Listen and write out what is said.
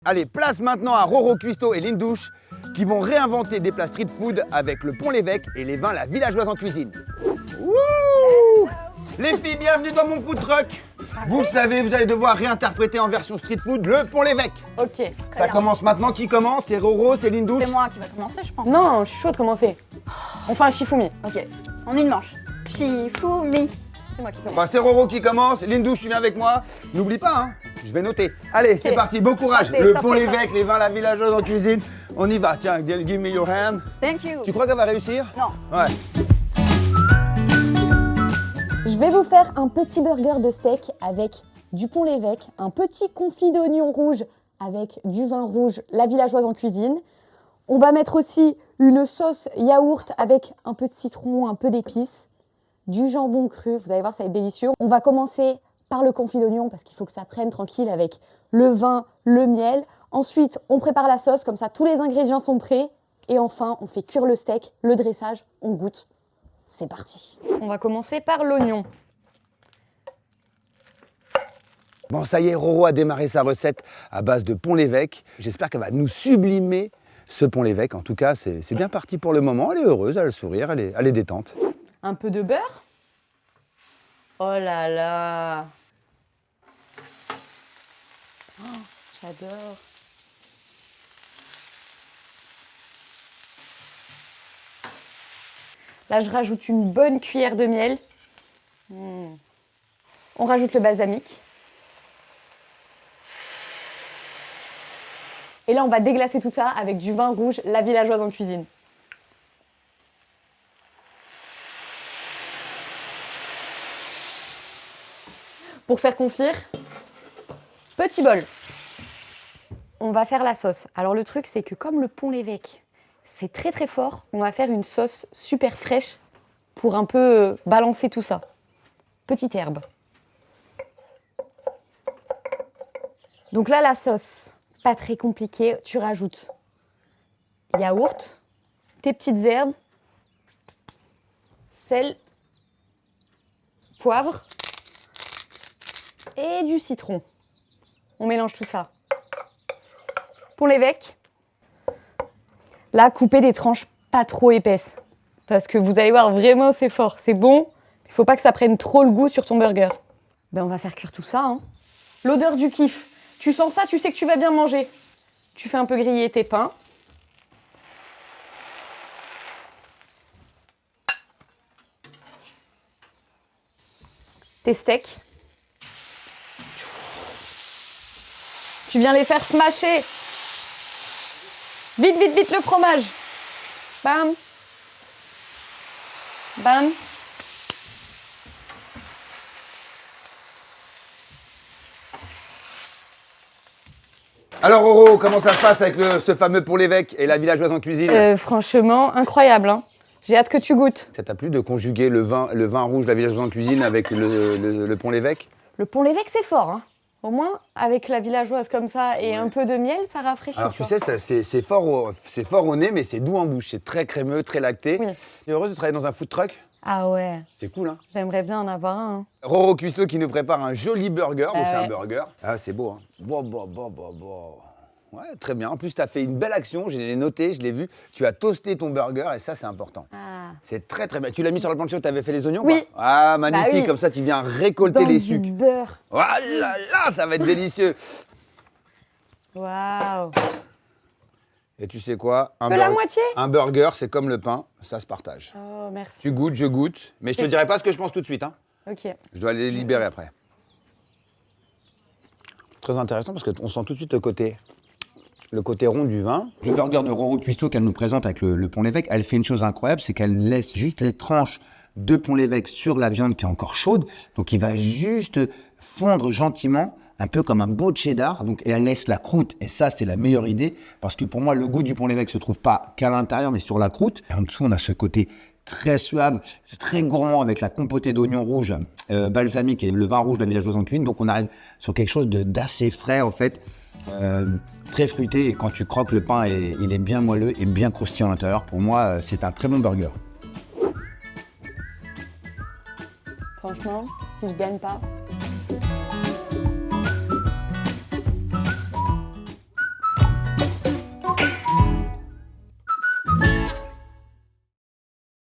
Allez, place maintenant à Roro Cuisto et Lindouche qui vont réinventer des plats street food avec le Pont l'Évêque et les vins La Villageoise en cuisine. Wouh! Les filles, bienvenue dans mon food truck. Vous le savez, vous allez devoir réinterpréter en version street food le Pont l'Évêque. Ok. Ça commence maintenant. Qui commence? C'est Roro, c'est Lindouche? C'est moi qui va commencer, je pense. Non, je suis chaud de commencer. On fait un shifumi. Ok, en une manche. Shifumi. C'est moi qui commence. Bah, c'est Roro qui commence. Lindouche, tu viens avec moi. N'oublie pas, hein. Je vais noter. Allez, c'est parti. Bon courage. Sortez, Le sortez, Pont l'Évêque, les vins La Villageoise en cuisine. On y va. Tiens, give me your hand. Thank you. Tu crois qu'elle va réussir? Non. Ouais. Je vais vous faire un petit burger de steak avec du Pont l'Évêque, un petit confit d'oignon rouge avec du vin rouge La Villageoise en cuisine. On va mettre aussi une sauce yaourt avec un peu de citron, un peu d'épices, du jambon cru, vous allez voir, ça va être délicieux. On va commencer par le confit d'oignon parce qu'il faut que ça prenne tranquille avec le vin, le miel. Ensuite, on prépare la sauce, comme ça tous les ingrédients sont prêts. Et enfin, on fait cuire le steak, le dressage, on goûte. C'est parti. On va commencer par l'oignon. Bon, ça y est, Roro a démarré sa recette à base de Pont l'Évêque. J'espère qu'elle va nous sublimer ce Pont l'Évêque. En tout cas, c'est bien parti pour le moment. Elle est heureuse, elle a le sourire, elle est détente. Un peu de beurre. Oh là là. Oh, j'adore. Là, je rajoute une bonne cuillère de miel. On rajoute le balsamique. Et là, on va déglacer tout ça avec du vin rouge La Villageoise en cuisine. Pour faire confire, petit bol. On va faire la sauce. Alors le truc, c'est que comme le Pont l'Évêque, c'est très très fort, on va faire une sauce super fraîche pour un peu balancer tout ça. Petite herbe. Donc là, la sauce, pas très compliquée, tu rajoutes yaourt, tes petites herbes, sel, poivre et du citron. On mélange tout ça. Pont l'Évêque. Là, coupez des tranches pas trop épaisses. Parce que vous allez voir, vraiment, c'est fort. C'est bon. Il faut pas que ça prenne trop le goût sur ton burger. Ben, on va faire cuire tout ça. Hein. L'odeur du kiff. Tu sens ça, tu sais que tu vas bien manger. Tu fais un peu griller tes pains. Tes steaks. Tu viens les faire smasher. Vite, vite, vite le fromage. Bam. Bam. Alors Roro, comment ça se passe avec ce fameux Pont l'Évêque et La Villageoise en cuisine? Franchement, incroyable. Hein. J'ai hâte que tu goûtes. Ça t'a plu de conjuguer le vin rouge La Villageoise en cuisine avec le Pont l'Évêque? Le Pont l'Évêque, c'est fort. Hein. Au moins, avec la villageoise comme ça et un peu de miel, ça rafraîchit. Alors tu sais, c'est fort au nez, mais c'est doux en bouche. C'est très crémeux, très lacté. Oui. Tu es heureuse de travailler dans un food truck? Ah ouais, C'est cool, hein? j'aimerais bien en avoir un. Hein. Roro Cuisto qui nous prépare un joli burger. Donc c'est un ouais. burger. Ah, c'est beau, hein? Bon. Ouais, très bien. En plus, tu as fait une belle action. Je l'ai noté, je l'ai vu. Tu as toasté ton burger et ça, c'est important. Ah. C'est très, très bien. Tu l'as mis sur le plancher où tu avais fait les oignons? Oui. Quoi ah, magnifique. Bah oui. Comme ça, tu viens récolter Dans les du sucres. beurre. Voilà, là, ça va être délicieux. Waouh. Et tu sais quoi? Que la moitié? Un burger, c'est comme le pain, ça se partage. Oh, merci. Tu goûtes, je goûte, mais je te dirai pas ce que je pense tout de suite. Hein. Ok. Je dois les libérer après. Très intéressant parce qu'on sent tout de suite le côté rond du vin. Le burger de Roro Cuisto qu'elle nous présente avec le Pont l'Évêque, elle fait une chose incroyable, c'est qu'elle laisse juste les tranches de Pont l'Évêque sur la viande qui est encore chaude. Donc il va juste fondre gentiment, un peu comme un beau cheddar. Donc, et elle laisse la croûte. Et ça, c'est la meilleure idée. Parce que pour moi, le goût du Pont l'Évêque ne se trouve pas qu'à l'intérieur, mais sur la croûte. Et en dessous, on a ce côté très suave, très gourmand avec la compotée d'oignons rouges, balsamique et le vin rouge de La Villageoise en cuisine. Donc on arrive sur quelque chose d'assez frais en fait, très fruité. Et quand tu croques le pain, il est bien moelleux et bien croustillant à l'intérieur. Pour moi, c'est un très bon burger. Franchement, si je gagne pas,